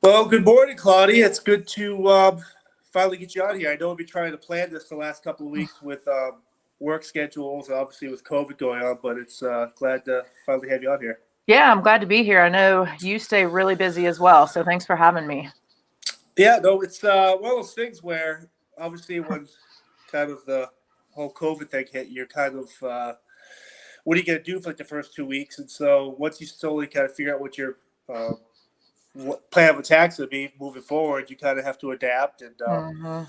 Well, good morning, Claudia. It's good to finally get you out here. I know we've been trying to plan this the last couple of weeks with work schedules, obviously with COVID going on, but it's glad to finally have you out here. Yeah, I'm glad to be here. I know you stay really busy as well, so thanks for having me. Yeah, no, it's one of those things where obviously when kind of the whole COVID thing hit, you're kind of what are you going to do for like the first 2 weeks? And so once you slowly kind of figure out what your what plan of attacks would be moving forward, you kind of have to adapt. And hmm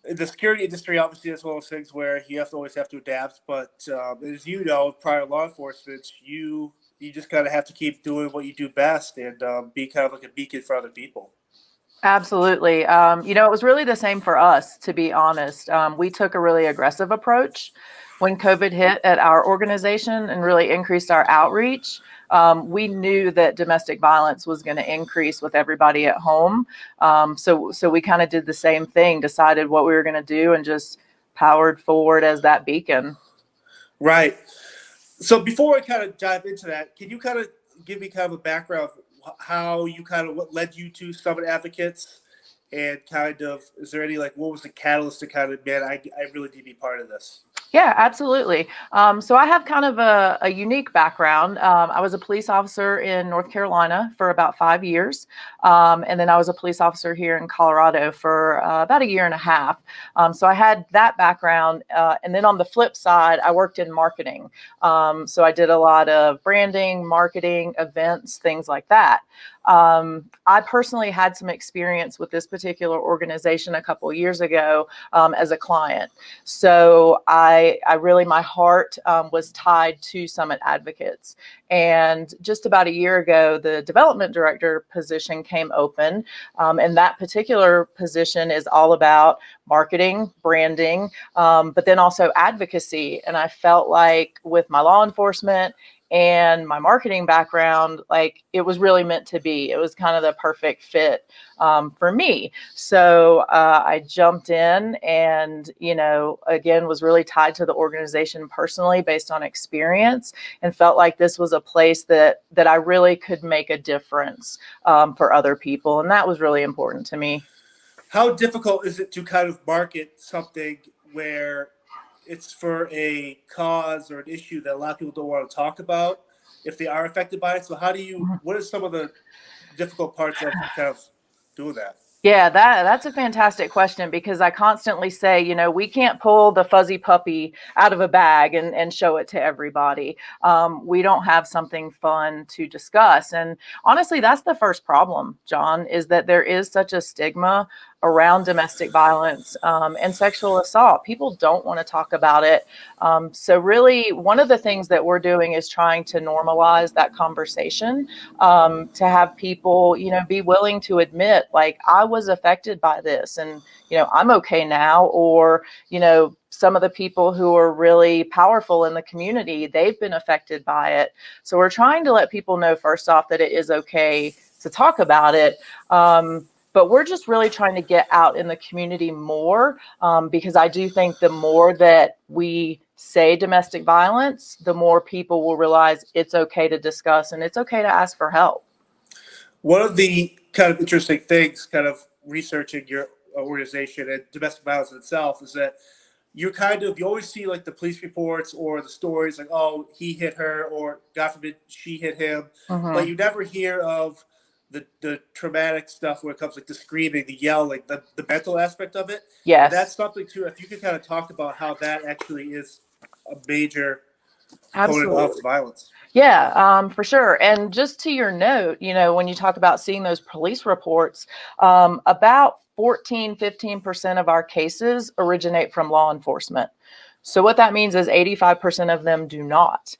the security industry, obviously, is one of those things where you always have to adapt. But as you know, prior law enforcement, you just kind of have to keep doing what you do best and be kind of like a beacon for other people. Absolutely. It was really the same for us, to be honest. We took a really aggressive approach when COVID hit at our organization and really increased our outreach. We knew that domestic violence was going to increase with everybody at home. So we kind of did the same thing, decided what we were going to do, and just powered forward as that beacon. Right. So before I kind of dive into that, can you kind of give me kind of a background of how you kind of what led you to Summit Advocates, and kind of is there any like what was the catalyst to kind of I really need to be part of this? Yeah, absolutely. So I have kind of a unique background. I was a police officer in North Carolina for about 5 years. And then I was a police officer here in Colorado for about a year and a half. So I had that background. And then on the flip side, I worked in marketing. So I did a lot of branding, marketing, events, things like that. I personally had some experience with this particular organization a couple of years ago as a client. So I really, my heart was tied to Summit Advocates. And just about a year ago, the development director position came open. And that particular position is all about marketing, branding, but then also advocacy. And I felt like with my law enforcement and my marketing background, like it was really meant to be. It was kind of the perfect fit for me. So I jumped in and, again, was really tied to the organization personally based on experience, and felt like this was a place that I really could make a difference for other people. And that was really important to me. How difficult is it to kind of market something where it's for a cause or an issue that a lot of people don't want to talk about if they are affected by it? So what are some of the difficult parts of kind of doing that? Yeah, that's a fantastic question, because I constantly say, we can't pull the fuzzy puppy out of a bag and show it to everybody. We don't have something fun to discuss. And honestly, that's the first problem, John, is that there is such a stigma around domestic violence and sexual assault. People don't want to talk about it. So really, one of the things that we're doing is trying to normalize that conversation, to have people, be willing to admit, like, I was affected by this, and, I'm okay now. Or, some of the people who are really powerful in the community, they've been affected by it. So we're trying to let people know, first off, that it is okay to talk about it. But we're just really trying to get out in the community more, because I do think the more that we say domestic violence, the more people will realize it's okay to discuss and it's okay to ask for help. One of the kind of interesting things, kind of researching your organization and domestic violence itself, is that you always see like the police reports or the stories like, oh, he hit her, or God forbid she hit him, but Mm-hmm. you never hear of the traumatic stuff where it comes like the screaming, the yelling, the mental aspect of it. And that's Yes, something too, if you could kind of talk about how that actually is a major component of absolutely. violence. Yeah, for sure. And just to your note, when you talk about seeing those police reports, about 15% of our cases originate from law enforcement. So what that means is 85% of them do not.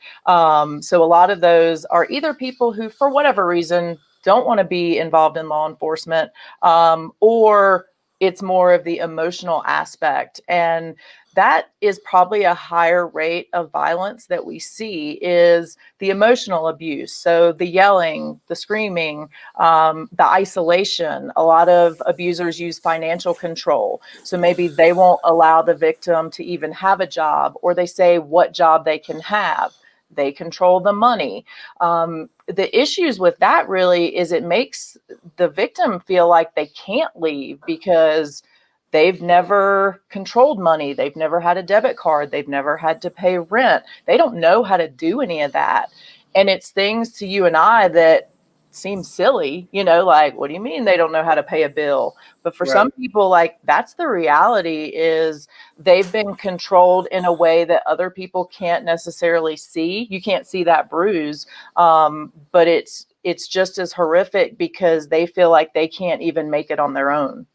So a lot of those are either people who, for whatever reason, don't want to be involved in law enforcement, or it's more of the emotional aspect. And that is probably a higher rate of violence that we see, is the emotional abuse. So the yelling, the screaming, the isolation. A lot of abusers use financial control. So maybe they won't allow the victim to even have a job, or they say what job they can have. They control the money. The issues with that really is it makes the victim feel like they can't leave because they've never controlled money. They've never had a debit card. They've never had to pay rent. They don't know how to do any of that. And it's things to you and I that seem silly, like, what do you mean they don't know how to pay a bill? But for some Right. people, like, that's the reality, is they've been controlled in a way that other people can't necessarily see. You can't see that bruise, but it's just as horrific because they feel like they can't even make it on their own.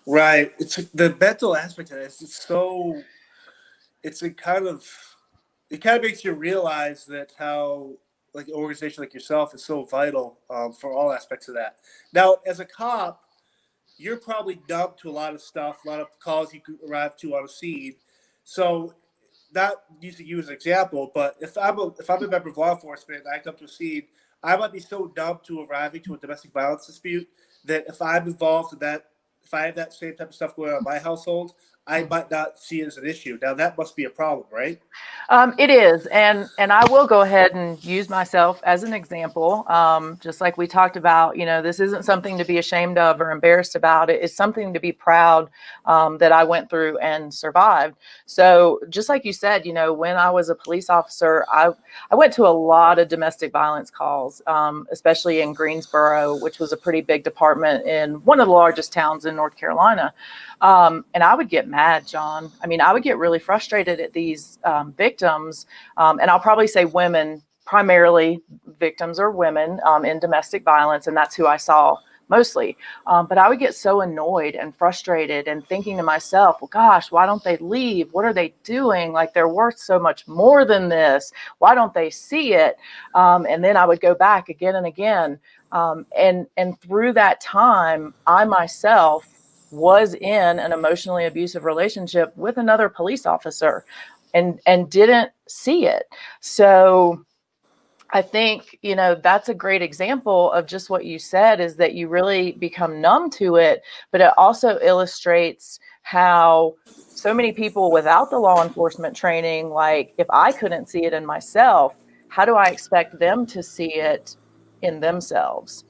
Right. It's the mental aspect of it. It's a kind of, it kind of makes you realize that how, like, an organization like yourself is so vital for all aspects of that. Now, as a cop, you're probably numb to a lot of stuff, a lot of calls you could arrive to on a scene. So, not using you as an example, but if I'm a member of law enforcement and I come to a scene, I might be so numb to arriving to a domestic violence dispute that if I'm involved in that, if I have that same type of stuff going on in my household, I might not see it as an issue. Now that must be a problem, right? It is, and I will go ahead and use myself as an example. Just like we talked about, this isn't something to be ashamed of or embarrassed about. It's something to be proud that I went through and survived. So, just like you said, when I was a police officer, I went to a lot of domestic violence calls, especially in Greensboro, which was a pretty big department in one of the largest towns in North Carolina. And I would get mad, John. I mean, I would get really frustrated at these victims. And I'll probably say women, primarily victims are women in domestic violence. And that's who I saw mostly. But I would get so annoyed and frustrated and thinking to myself, well, gosh, why don't they leave? What are they doing? Like, they're worth so much more than this. Why don't they see it? And then I would go back again and again. And through that time, I myself was in an emotionally abusive relationship with another police officer and didn't see it. So I think, that's a great example of just what you said, is that you really become numb to it, but it also illustrates how so many people without the law enforcement training, like, if I couldn't see it in myself, how do I expect them to see it in themselves?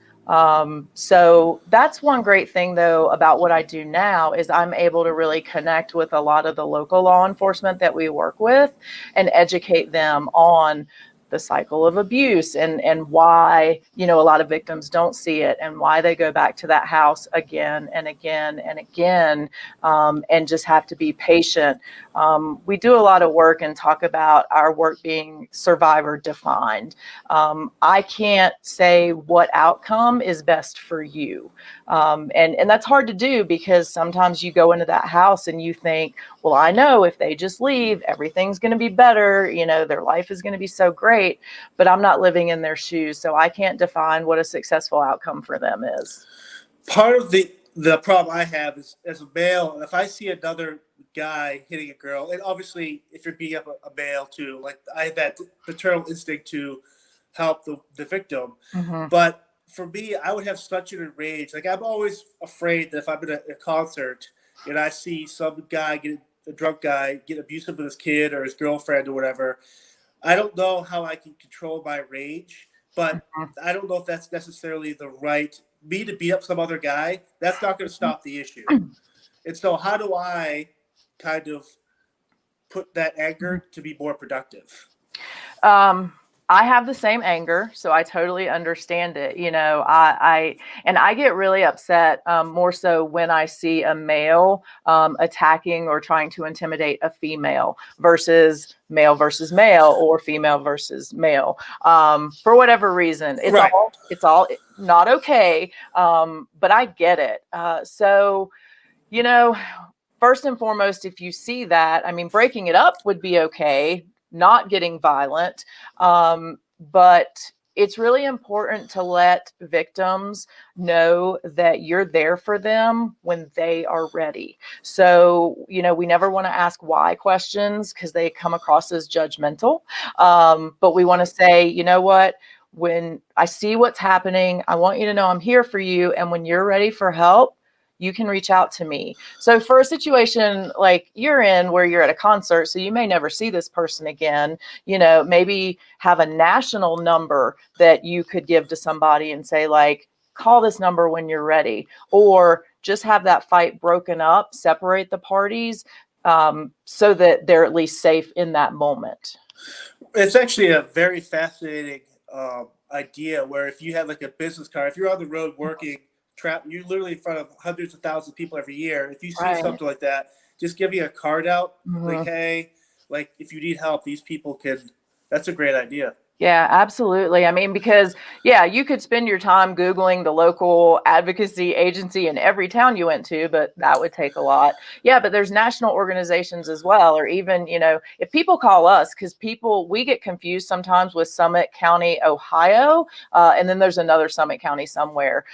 So that's one great thing, though, about what I do now, is I'm able to really connect with a lot of the local law enforcement that we work with and educate them on the cycle of abuse and why, a lot of victims don't see it and why they go back to that house again and again and again, and just have to be patient. We do a lot of work and talk about our work being survivor defined. I can't say what outcome is best for you. And that's hard to do, because sometimes you go into that house and you think, well, I know if they just leave, everything's going to be better. Their life is going to be so great, but I'm not living in their shoes. So I can't define what a successful outcome for them is. Part of the problem I have is, as a male, if I see another guy hitting a girl, and obviously if you're beating up a male too, like, I have that paternal instinct to help the victim. Mm-hmm. But for me, I would have such an enrage. Like, I'm always afraid that if I'm in a concert and I see some guy a drunk guy get abusive with his kid or his girlfriend or whatever, I don't know how I can control my rage, but I don't know if that's necessarily the right me to beat up some other guy. That's not going to stop the issue. And so, how do I kind of put that anger to be more productive? I have the same anger, so I totally understand it. I get really upset, more so when I see a male attacking or trying to intimidate a female versus male or female versus male. For whatever reason, Right. it's all not okay. But I get it. So, you know, first and foremost, if you see that, I mean, breaking it up would be okay, not getting violent. But it's really important to let victims know that you're there for them when they are ready. So, we never want to ask why questions, because they come across as judgmental. But we want to say, you know what? When I see what's happening, I want you to know I'm here for you. And when you're ready for help, you can reach out to me. So for a situation like you're in, where you're at a concert, so you may never see this person again, maybe have a national number that you could give to somebody and say, like, call this number when you're ready, or just have that fight broken up, separate the parties, so that they're at least safe in that moment. It's actually a very fascinating idea where if you have like a business card, if you're on the road working, you're literally in front of hundreds of thousands of people every year. If you see Right. something like that, just giving a card out, like, Mhm. hey, like if you need help, these people can. That's a great idea. Yeah, absolutely. I mean, because, yeah, you could spend your time Googling the local advocacy agency in every town you went to, but that would take a lot. Yeah, but there's national organizations as well, or even, if people call us, because we get confused sometimes with Summit County, Ohio, and then there's another Summit County somewhere.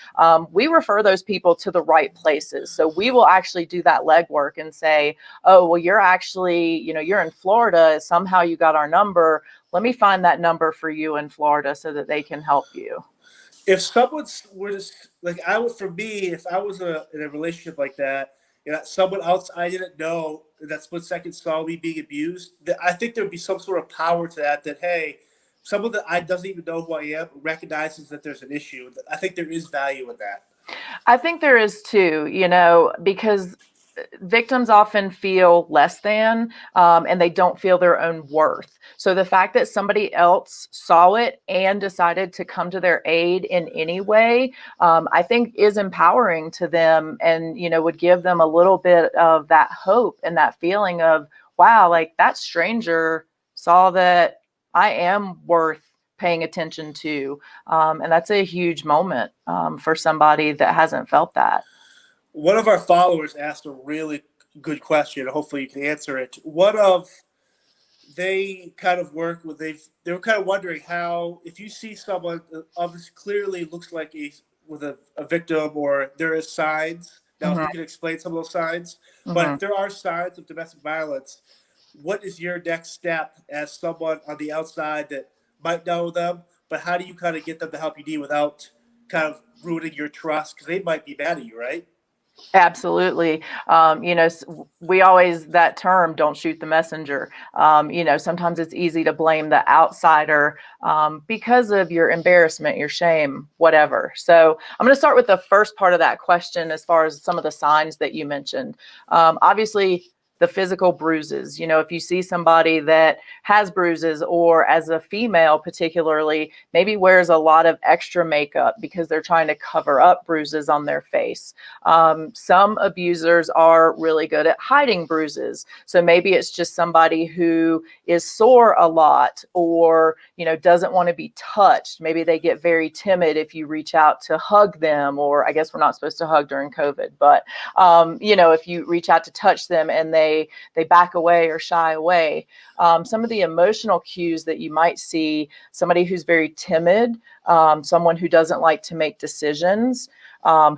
We refer those people to the right places. So we will actually do that legwork and say, oh, well, you're actually, you're in Florida. Somehow you got our number. Let me find that number for you in Florida so that they can help you. If someone was like, I would, for me, if I was in a relationship like that, someone else I didn't know that split second saw me being abused, I think there would be some sort of power to that. That hey, someone that I doesn't even know who I am recognizes that there's an issue. I think there is value in that. I think there is too, because victims often feel less than, and they don't feel their own worth. So the fact that somebody else saw it and decided to come to their aid in any way, I think is empowering to them, and would give them a little bit of that hope and that feeling of, wow, like that stranger saw that I am worth paying attention to. And that's a huge moment for somebody that hasn't felt that. One of our followers asked a really good question. Hopefully, you can answer it. What of they kind of work with they were kind of wondering how if you see someone obviously clearly looks like a victim or there is signs. Now, if Mm-hmm. you can explain some of those signs, but Mm-hmm. if there are signs of domestic violence, what is your next step as someone on the outside that might know them, but how do you kind of get them to help you deal without kind of ruining your trust because they might be mad at you, right? Absolutely. We always, that term, don't shoot the messenger. Sometimes it's easy to blame the outsider because of your embarrassment, your shame, whatever. So I'm going to start with the first part of that question as far as some of the signs that you mentioned. Obviously, the physical bruises. If you see somebody that has bruises, or as a female particularly, maybe wears a lot of extra makeup because they're trying to cover up bruises on their face. Some abusers are really good at hiding bruises. So maybe it's just somebody who is sore a lot, or, doesn't want to be touched. Maybe they get very timid if you reach out to hug them, or I guess we're not supposed to hug during COVID, but, if you reach out to touch them and they back away or shy away. Some of the emotional cues that you might see: somebody who's very timid, someone who doesn't like to make decisions,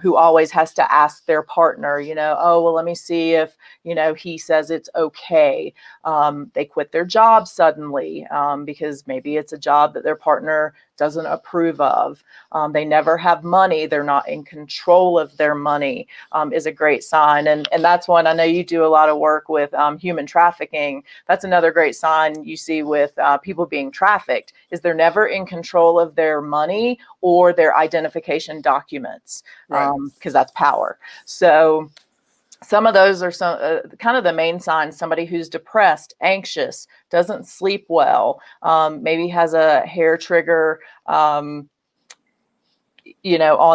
who always has to ask their partner, oh, well, let me see if, he says it's okay. They quit their job suddenly because maybe it's a job that their partner doesn't approve of. They never have money. They're not in control of their money, is a great sign. And that's one, I know you do a lot of work with human trafficking. That's another great sign you see with people being trafficked, is they're never in control of their money or their identification documents, Right. because that's power. So some of those are some kind of the main signs: somebody who's depressed, anxious, doesn't sleep well, maybe has a hair trigger, on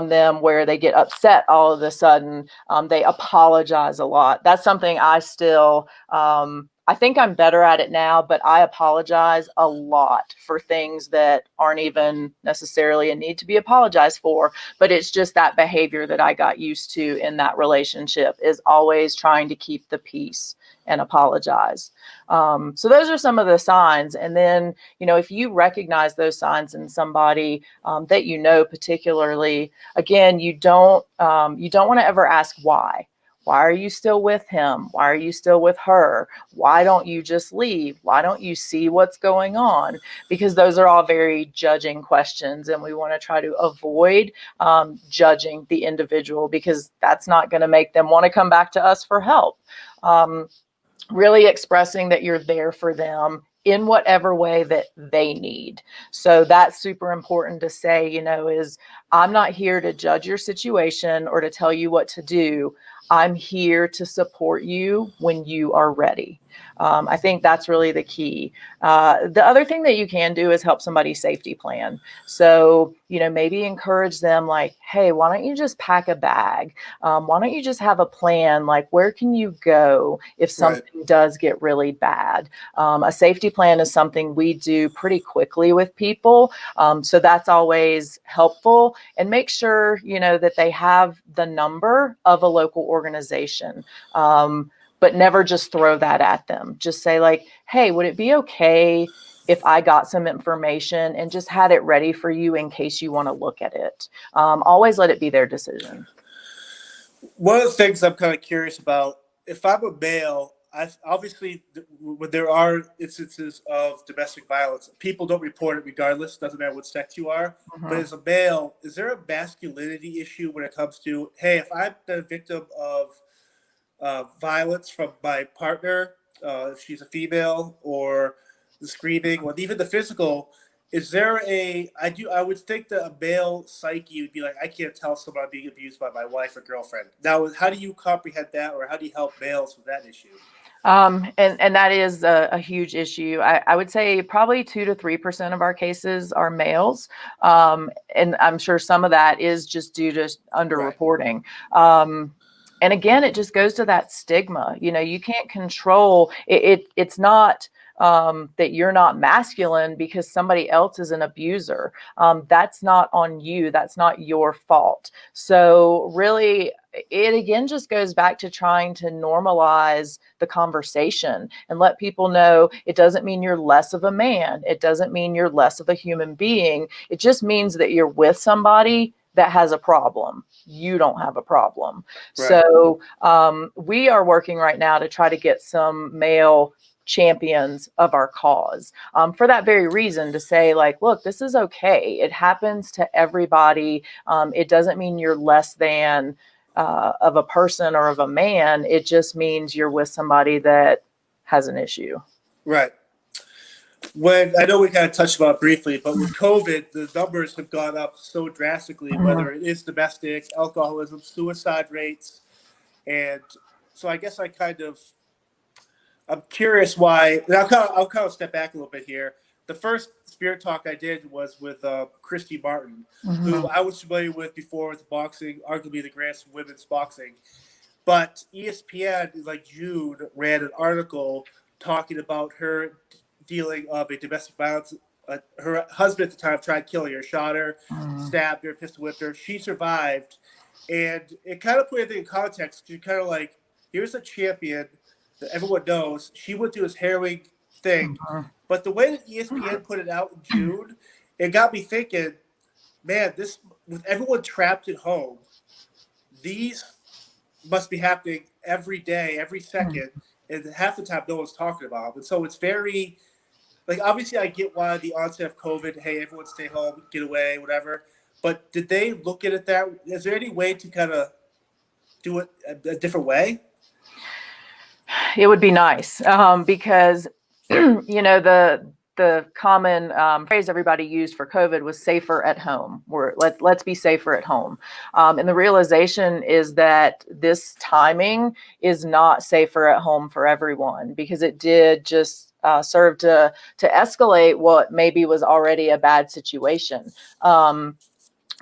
them, where they get upset all of a sudden. They apologize a lot. That's something I still, I think I'm better at it now, but I apologize a lot for things that aren't even necessarily a need to be apologized for. But it's just that behavior that I got used to in that relationship, is always trying to keep the peace and apologize. So those are some of the signs. And then, if you recognize those signs in somebody that particularly, again, you don't want to ever ask why. Why are you still with him? Why are you still with her? Why don't you just leave? Why don't you see what's going on? Because those are all very judging questions, and we want to try to avoid judging the individual, because that's not going to make them want to come back to us for help. Really expressing that you're there for them in whatever way that they need. So that's super important to say, is I'm not here to judge your situation or to tell you what to do. I'm here to support you when you are ready. I think that's really the key. The other thing that you can do is help somebody safety plan. So, maybe encourage them like, hey, why don't you just pack a bag? Why don't you just have a plan? Like, where can you go if something does get really bad? A safety plan is something we do pretty quickly with people. So that's always helpful. And make sure, that they have the number of a local organization. But never just throw that at them. Just say like, hey, would it be okay if I got some information and just had it ready for you in case you want to look at it? Always let it be their decision. One of the things I'm kind of curious about, if I'm a male, obviously when there are instances of domestic violence, people don't report it regardless. Doesn't matter what sex you are. Mm-hmm. But as a male, is there a masculinity issue when it comes to, hey, if I'm the victim of violence from my partner, if she's a female, or the screaming, or even the physical, is there I would think that a male psyche would be like, I can't tell someone I'm being abused by my wife or girlfriend. Now, how do you comprehend that, or how do you help males with that issue? And that is a huge issue. I would say probably 2 to 3% of our cases are males. And I'm sure some of that is just due to underreporting. And again, it just goes to that stigma. You can't control it. It's not that you're not masculine because somebody else is an abuser. That's not on you. That's not your fault. So really, it again just goes back to trying to normalize the conversation and let people know it doesn't mean you're less of a man. It doesn't mean you're less of a human being. It just means that you're with somebody that has a problem. You don't have a problem. Right. So we are working right now to try to get some male champions of our cause for that very reason, to say like, look, this is okay. It happens to everybody. It doesn't mean you're less than of a person or of a man. It just means you're with somebody that has an issue. Right. When I know we kind of touched about it briefly, but with COVID, the numbers have gone up so drastically, whether it is domestic, alcoholism, suicide rates. And so I guess I'm curious why, and I'll kind of step back a little bit here. The first Spirit Talk I did was with Christy Martin, who I was familiar with before with boxing, arguably the greatest women's boxing. But ESPN, like June, ran an article talking about her dealing of a domestic violence. Her husband at the time tried killing her, shot her, stabbed her, pistol whipped her. She survived. And it kind of put everything in context. You're kind of like, here's a champion that everyone knows. She went through this harrowing thing. But the way that ESPN put it out in June, it got me thinking, man, this, with everyone trapped at home, these must be happening every day, every second, and half the time no one's talking about them. And so it's very, like, obviously I get why the onset of COVID, hey, everyone stay home, get away, whatever. But did they look at it that? Is there any way to kind of do it a different way? It would be nice because, the common phrase everybody used for COVID was safer at home. Let's be safer at home. And the realization is that this timing is not safer at home for everyone, because it did just serve to escalate what maybe was already a bad situation.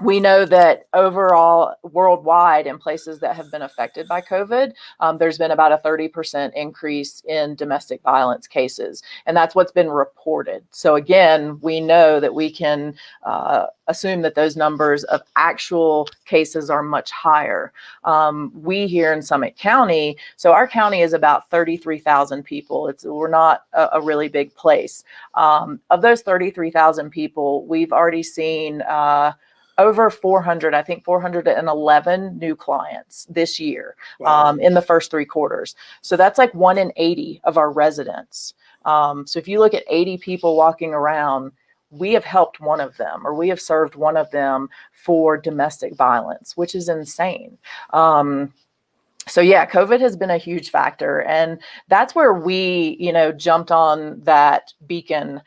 We know that overall, worldwide, in places that have been affected by COVID, there's been about a 30% increase in domestic violence cases. And that's what's been reported. So again, we know that we can assume that those numbers of actual cases are much higher. We here in Summit County, so our county is about 33,000 people. We're not a really big place. Of those 33,000 people, we've already seen over 400, I think 411 new clients this year. Wow. In the first 3 quarters. So that's like 1 in 80 of our residents. So if you look at 80 people walking around, we have helped one of them, or we have served one of them for domestic violence, which is insane. So yeah, COVID has been a huge factor, and that's where we, jumped on that beacon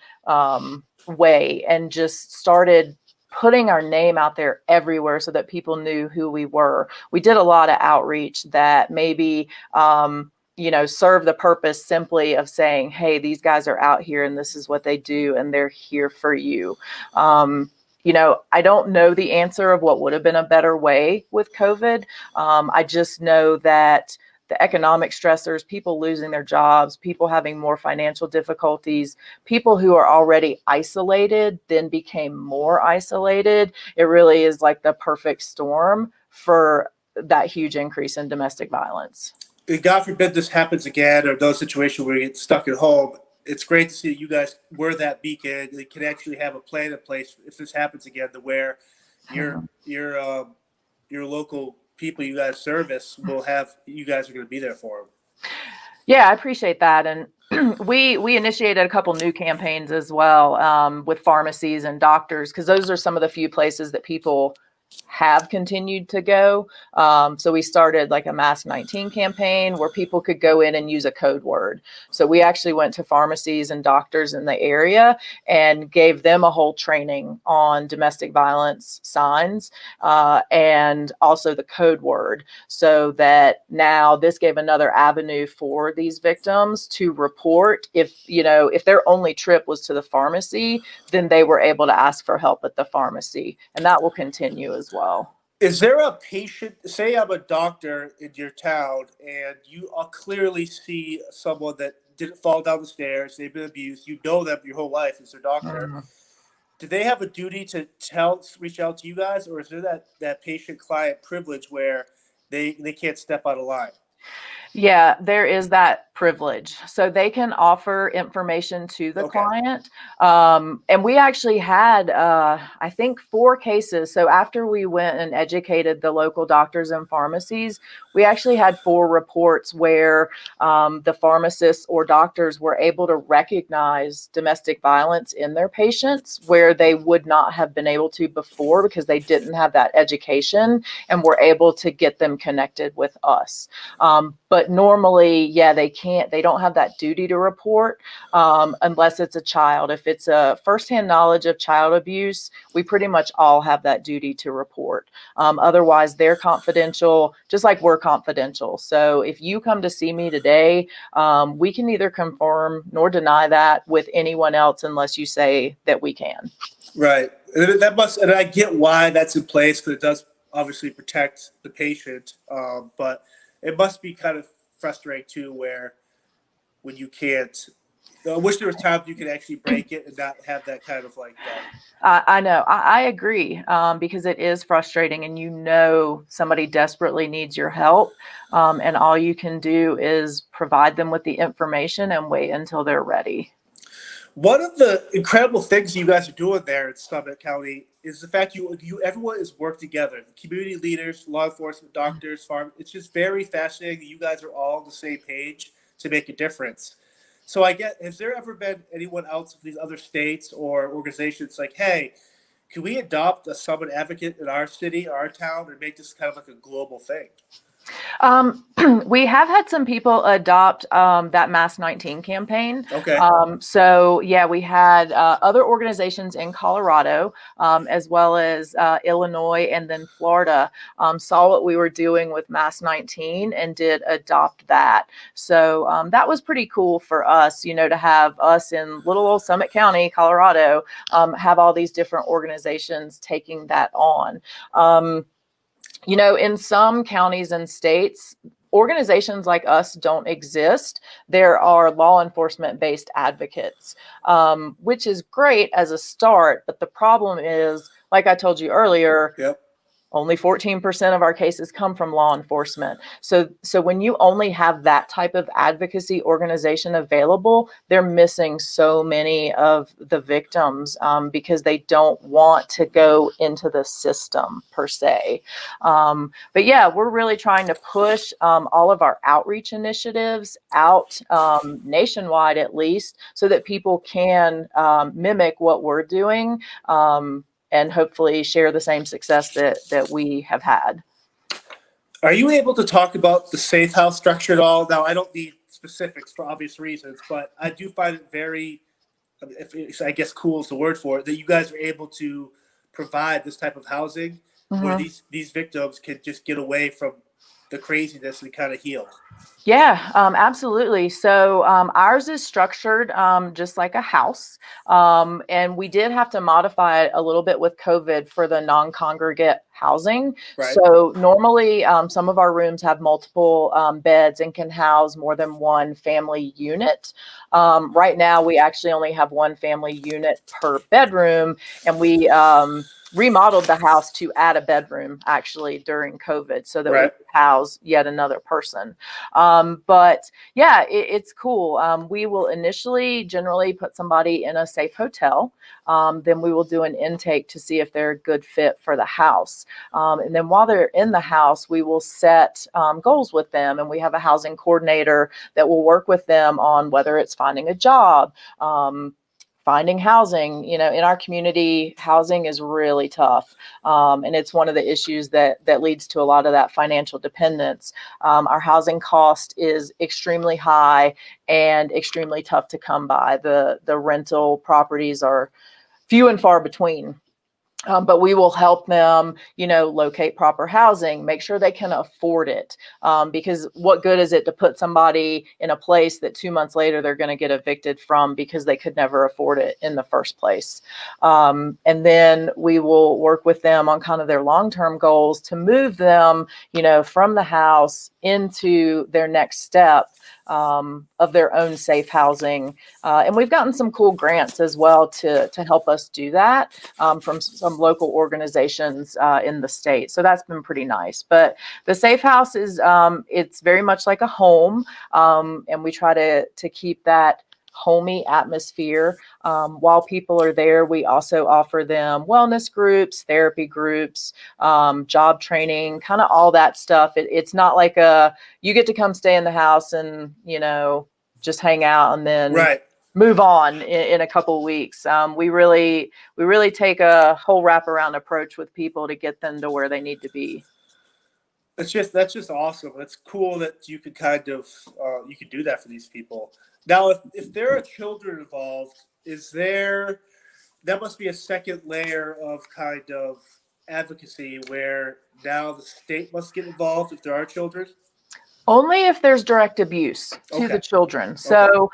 way and just started putting our name out there everywhere so that people knew who we were. We did a lot of outreach that maybe serve the purpose simply of saying, hey, these guys are out here and this is what they do and they're here for you. I don't know the answer of what would have been a better way with COVID. I just know that the economic stressors, people losing their jobs, people having more financial difficulties, people who are already isolated then became more isolated. It really is like the perfect storm for that huge increase in domestic violence. And God forbid this happens again, or those situations where you get stuck at home. It's great to see that you guys were that beacon. They can actually have a plan in place if this happens again, to where your local people you guys service will have, you guys are going to be there for them. Yeah, I appreciate that. And we initiated a couple new campaigns as well, with pharmacies and doctors, because those are some of the few places that people have continued to go. So we started like a Mask 19 campaign where people could go in and use a code word. So we actually went to pharmacies and doctors in the area and gave them a whole training on domestic violence signs, and also the code word, so that now this gave another avenue for these victims to report. If their only trip was to the pharmacy, then they were able to ask for help at the pharmacy, and that will continue as well. Is there a patient, say I'm a doctor in your town, and you clearly see someone that didn't fall down the stairs, they've been abused, you know them your whole life as their doctor. Mm. Do they have a duty to reach out to you guys, or is there that patient-client privilege where they can't step out of line? Yeah, there is that privilege. So they can offer information to the Okay. client. And we actually had, I think, 4 cases. So after we went and educated the local doctors and pharmacies, we actually had 4 reports where the pharmacists or doctors were able to recognize domestic violence in their patients where they would not have been able to before because they didn't have that education, and were able to get them connected with us. But normally, yeah, they don't have that duty to report, unless it's a child. If it's a firsthand knowledge of child abuse, we pretty much all have that duty to report. Otherwise, they're confidential, just like we're confidential. So if you come to see me today, we can neither confirm nor deny that with anyone else unless you say that we can. Right. And I get why that's in place, because it does obviously protect the patient. But it must be kind of frustrating too, where when you can't. I wish there was times you could actually break it and not have that kind of like. I know. I agree, because it is frustrating, and somebody desperately needs your help, and all you can do is provide them with the information and wait until they're ready. One of the incredible things you guys are doing there in Summit County is the fact you everyone is worked together. The community leaders, law enforcement, doctors, farm. It's just very fascinating that you guys are all on the same page to make a difference. So has there ever been anyone else of these other states or organizations like, hey, can we adopt a Summit advocate in our city, our town, and make this kind of like a global thing? We have had some people adopt that Mask 19 campaign. Okay. So yeah, we had other organizations in Colorado, as well as Illinois, and then Florida, saw what we were doing with Mask 19 and did adopt that. So that was pretty cool for us, to have us in little old Summit County, Colorado, have all these different organizations taking that on. In some counties and states, organizations like us don't exist. There are law enforcement based advocates, which is great as a start. But the problem is, like I told you earlier, Yep. only 14% of our cases come from law enforcement. So when you only have that type of advocacy organization available, they're missing so many of the victims, because they don't want to go into the system per se. But yeah, we're really trying to push all of our outreach initiatives out, nationwide at least, so that people can mimic what we're doing. And hopefully share the same success that we have had. Are you able to talk about the safe house structure at all? Now, I don't need specifics for obvious reasons, but I do find it very, if I guess cool is the word for it, that you guys are able to provide this type of housing where Mhm. these victims can just get away from the craziness and kind of heal. Yeah, absolutely. So ours is structured just like a house. And we did have to modify it a little bit with COVID for the non-congregate housing. Right. So normally some of our rooms have multiple beds and can house more than one family unit. Right now, we actually only have one family unit per bedroom, and we remodeled the house to add a bedroom actually during COVID so that we Right. could house yet another person. But yeah, it's cool. We will initially generally put somebody in a safe hotel. Then we will do an intake to see if they're a good fit for the house. And then while they're in the house, we will set goals with them. And we have a housing coordinator that will work with them on whether it's finding a job, finding housing. In our community, housing is really tough, and it's one of the issues that leads to a lot of that financial dependence. Our housing cost is extremely high and extremely tough to come by. The rental properties are few and far between. But we will help them, locate proper housing, make sure they can afford it. Because what good is it to put somebody in a place that 2 months later they're going to get evicted from because they could never afford it in the first place? And then we will work with them on kind of their long-term goals to move them, from the house into their next step of their own safe housing. And we've gotten some cool grants as well to help us do that from some local organizations in the state. So that's been pretty nice. But the safe house is it's very much like a home, and we try to keep that homey atmosphere. While people are there, we also offer them wellness groups, therapy groups, job training, kind of all that stuff. It's not like you get to come stay in the house and, just hang out and then Right. move on in a couple of weeks. We really take a whole wraparound approach with people to get them to where they need to be. That's just awesome. It's cool that you can kind of you can do that for these people. Now, if there are children involved, is there that must be a second layer of kind of advocacy where now the state must get involved if there are children? Only if there's direct abuse to the Okay. children. Okay. So,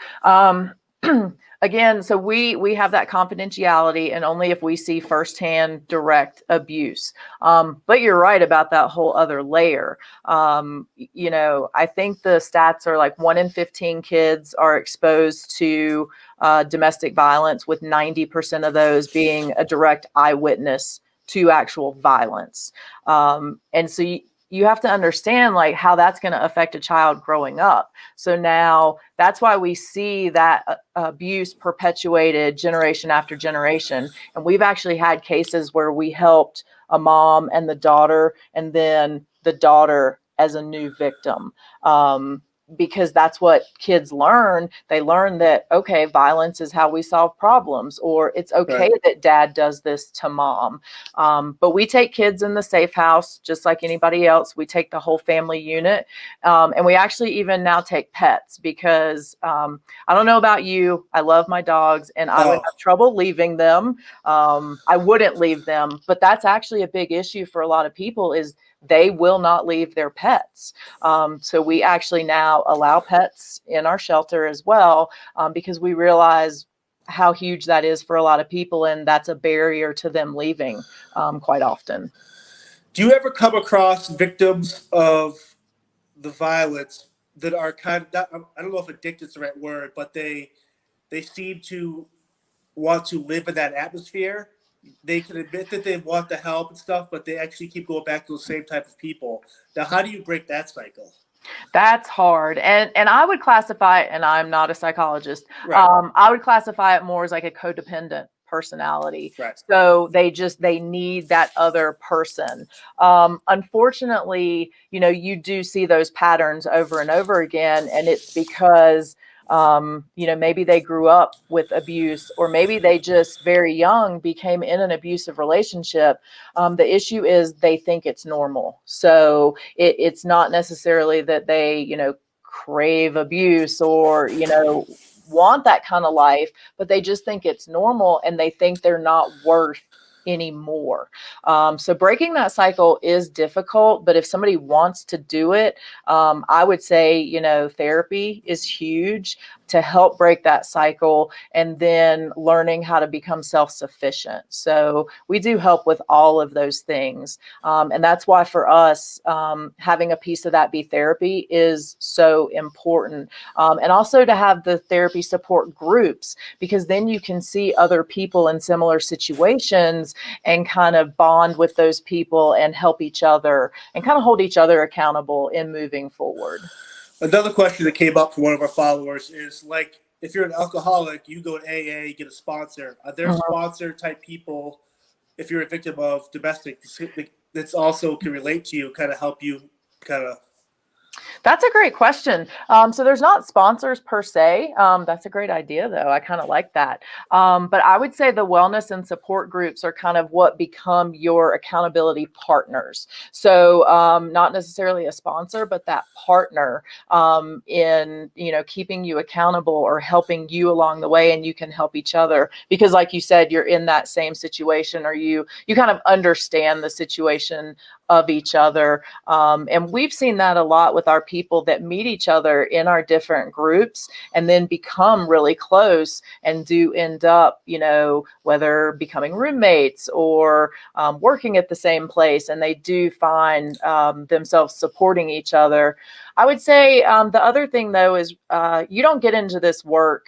again, so we have that confidentiality, and only if we see firsthand direct abuse. But you're right about that whole other layer. I think the stats are like 1 in 15 kids are exposed to domestic violence, with 90% of those being a direct eyewitness to actual violence. And so you have to understand like how that's going to affect a child growing up. So now that's why we see that abuse perpetuated generation after generation. And we've actually had cases where we helped a mom and the daughter, and then the daughter as a new victim. Because that's what kids learn. They learn that, okay, violence is how we solve problems, or it's okay Right. that dad does this to mom. But we take kids in the safe house just like anybody else. We take the whole family unit. And we actually even now take pets because I don't know about you. I love my dogs and I would Oh, have trouble leaving them. I wouldn't leave them. But that's actually a big issue for a lot of people is they will not leave their pets. So we actually now allow pets in our shelter as well, because we realize how huge that is for a lot of people, and that's a barrier to them leaving quite often. do you ever come across victims of the violence that are kind of not, I don't know if addicted is the right word, but they seem to want to live in that atmosphere. They can admit that they want the help and stuff, but they actually keep going back to the same type of people. Now, how do you break that cycle? That's hard. And I would classify it, and I'm not a psychologist, Right, I would classify it more as like a codependent personality. right, So they need that other person. Unfortunately, you do see those patterns over and over again, and it's because Maybe they grew up with abuse, or maybe they just very young became in an abusive relationship. The issue is they think it's normal. So it's not necessarily that they, crave abuse or, want that kind of life, but they just think it's normal and they think they're not worth anymore. So breaking that cycle is difficult, but if somebody wants to do it, I would say, therapy is huge to help break that cycle, and then learning how to become self-sufficient. So we do help with all of those things. And that's why for us, having a piece of that be therapy is so important. And also to have the therapy support groups, because then you can see other people in similar situations and kind of bond with those people and help each other and kind of hold each other accountable in moving forward. Another question that came up from one of our followers is like, if you're an alcoholic, you go to AA, get a sponsor. Are there Mhm. sponsor type people, if you're a victim of domestic, that's also can relate to you, kind of help you kind of? That's a great question. So there's not sponsors per se. That's a great idea, though. I kind of like that. But I would say the wellness and support groups are kind of what become your accountability partners. So not necessarily a sponsor, but that partner in keeping you accountable or helping you along the way, and you can help each other because, like you said, you're in that same situation, or you kind of understand the situation of each other. And we've seen that a lot with our people that meet each other in our different groups and then become really close and do end up, whether becoming roommates or working at the same place, and they do find themselves supporting each other. I would say the other thing, though, is you don't get into this work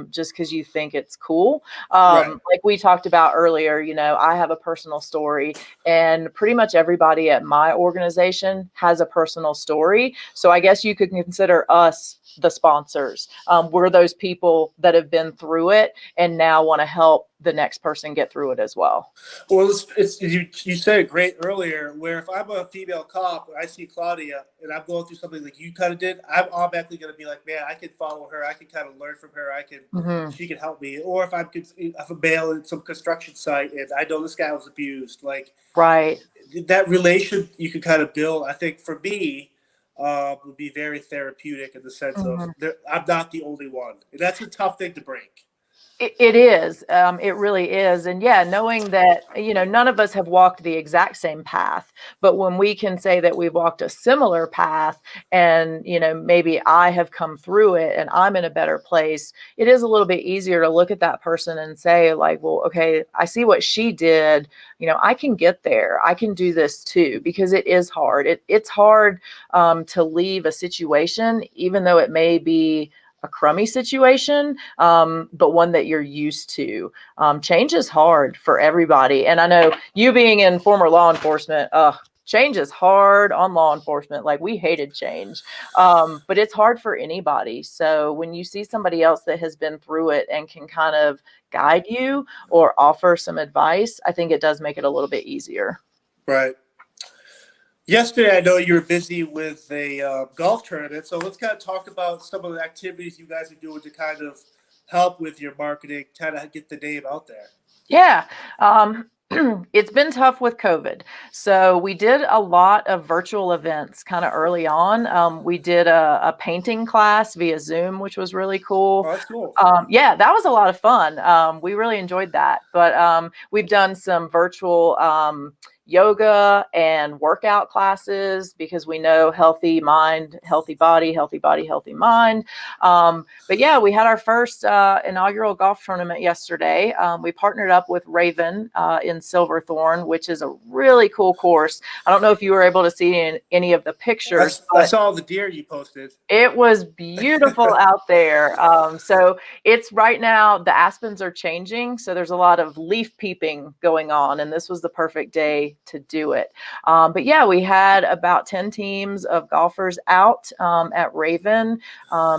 just because you think it's cool. Right. Like we talked about earlier, I have a personal story, and pretty much everybody at my organization has a personal story. So I guess you could consider us the sponsors. We're those people that have been through it and now want to help the next person get through it as well. Well, you said it great earlier, where if I'm a female cop and I see Claudia and I'm going through something like you kind of did, I'm automatically going to be like, man, I can follow her. I can kind of learn from her. Mm-hmm. She can help me. Or if a male in some construction site and I know this guy was abused, like Right. that relation you can kind of build. I think for me, would be very therapeutic in the sense of Mm-hmm. I'm not the only one. And that's a tough thing to break. It is. It really is. And yeah, knowing that, none of us have walked the exact same path, but when we can say that we've walked a similar path and, maybe I have come through it and I'm in a better place, it is a little bit easier to look at that person and say, like, well, okay, I see what she did. I can get there. I can do this too, because it is hard. It's hard to leave a situation, even though it may be a crummy situation, but one that you're used to. Change is hard for everybody. And I know you being in former law enforcement, change is hard on law enforcement. Like we hated change, but it's hard for anybody. So when you see somebody else that has been through it and can kind of guide you or offer some advice, I think it does make it a little bit easier. Right. Yesterday, I know you were busy with a golf tournament, so let's kind of talk about some of the activities you guys are doing to kind of help with your marketing, kind of get the name out there. Yeah. It's been tough with COVID. So we did a lot of virtual events kind of early on. We did a painting class via Zoom, which was really cool. Oh, that's cool. Yeah, that was a lot of fun. We really enjoyed that. But we've done some virtual yoga and workout classes because we know healthy mind, healthy body, healthy body, healthy mind. But yeah, we had our first inaugural golf tournament yesterday. We partnered up with Raven in Silverthorne, which is a really cool course. I don't know if you were able to see any of the pictures, I but saw the deer you posted. it was beautiful out there. So it's right now, the aspens are changing. So there's a lot of leaf peeping going on. And this was the perfect day way to do it. But yeah, we had about 10 teams of golfers out at Raven,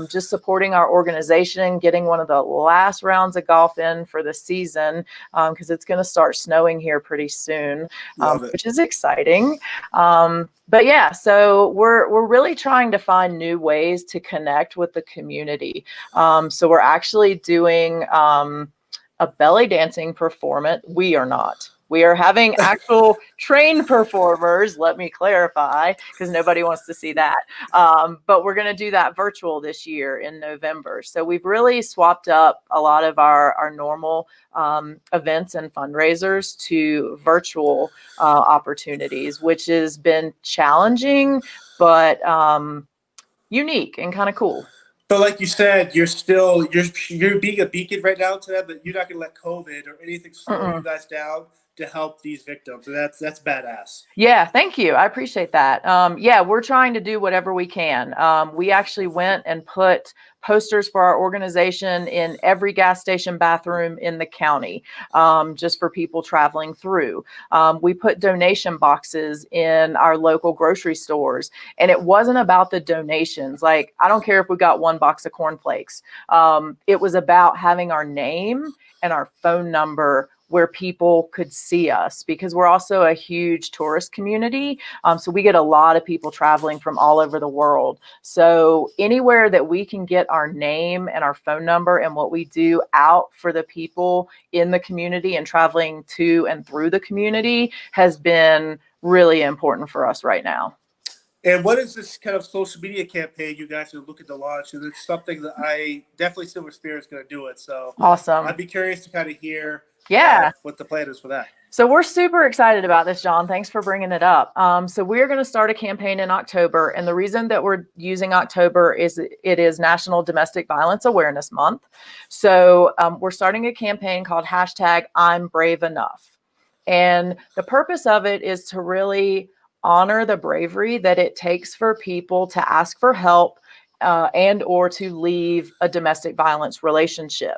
just supporting our organization, getting one of the last rounds of golf in for the season, because it's going to start snowing here pretty soon, which is exciting. But yeah, so we're really trying to find new ways to connect with the community. So we're actually doing a belly dancing performance. We are not. We are having actual trained performers, let me clarify, because nobody wants to see that. But we're going to do that virtual this year in November. So we've really swapped up a lot of our normal events and fundraisers to virtual opportunities, which has been challenging, but unique and kind of cool. But like you said, you're being a beacon right now to them, but you're not going to let COVID or anything slow you guys down to help these victims. And that's badass. Yeah, thank you. I appreciate that. Yeah, we're trying to do whatever we can. We actually went and put posters for our organization in every gas station bathroom in the county, just for people traveling through. We put donation boxes in our local grocery stores, and it wasn't about the donations. Like, I don't care if we got one box of cornflakes. It was about having our name and our phone number where people could see us, because we're also a huge tourist community. So we get a lot of people traveling from all over the world. So anywhere that we can get our name and our phone number and what we do out for the people in the community and traveling to and through the community has been really important for us right now. And what is this kind of social media campaign you guys are looking to launch? And it's something that I definitely Silver Spirit is going to do it. So awesome. I'd be curious to kind of hear what the plan is for that. So we're super excited about this, John. Thanks for bringing it up. So we're going to start a campaign in October. And the reason that we're using October is it is National Domestic Violence Awareness Month. So we're starting a campaign called #I'mBraveEnough. And the purpose of it is to really honor the bravery that it takes for people to ask for help and or to leave a domestic violence relationship.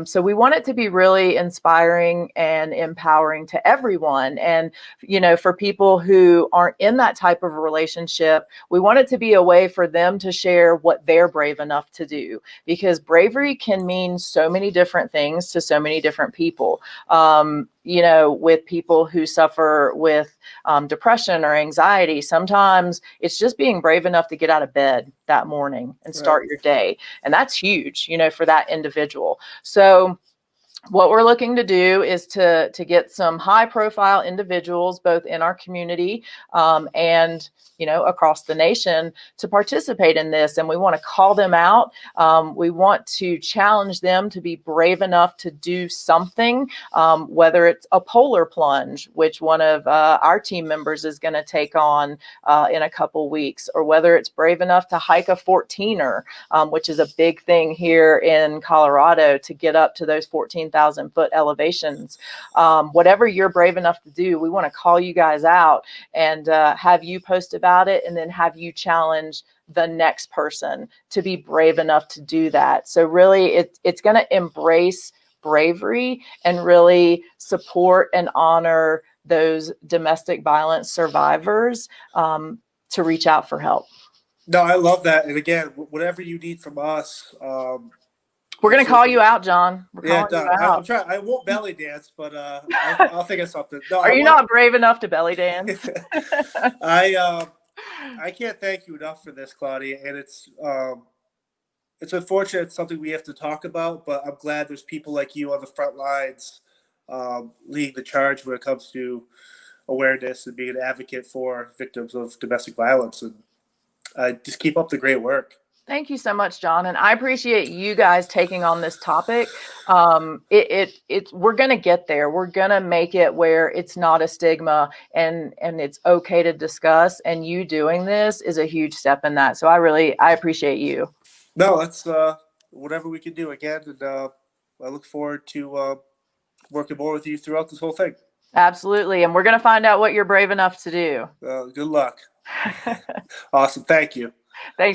So we want it to be really inspiring and empowering to everyone. And, you know, for people who aren't in that type of a relationship, we want it to be a way for them to share what they're brave enough to do, because bravery can mean so many different things to so many different people. You know, with people who suffer with depression or anxiety, sometimes it's just being brave enough to get out of bed that morning and start your day. And that's huge, you know, for that individual. So what we're looking to do is to get some high profile individuals, both in our community and, you know, across the nation, to participate in this. And we want to call them out. We want to challenge them to be brave enough to do something, whether it's a polar plunge, which one of our team members is going to take on in a couple weeks, or whether it's brave enough to hike a 14er, which is a big thing here in Colorado, to get up to those 14,000-foot elevations. Whatever you're brave enough to do, we want to call you guys out and have you post about it, and then have you challenge the next person to be brave enough to do that. So really, it's going to embrace bravery and really support and honor those domestic violence survivors to reach out for help. No, I love that. And again, whatever you need from us, we're going to call you out, John. Yeah, I'm trying. I won't belly dance, but I'll think of something. No, Are you not brave enough to belly dance? I can't thank you enough for this, Claudia. And it's unfortunate. It's something we have to talk about, but I'm glad there's people like you on the front lines leading the charge when it comes to awareness and being an advocate for victims of domestic violence. And just keep up the great work. Thank you so much, John. And I appreciate you guys taking on this topic. We're going to get there. We're going to make it where it's not a stigma and it's okay to discuss. And you doing this is a huge step in that. So I appreciate you. No, that's whatever we can do again. And I look forward to working more with you throughout this whole thing. Absolutely. And we're going to find out what you're brave enough to do. Good luck. Awesome. Thank you. Thanks.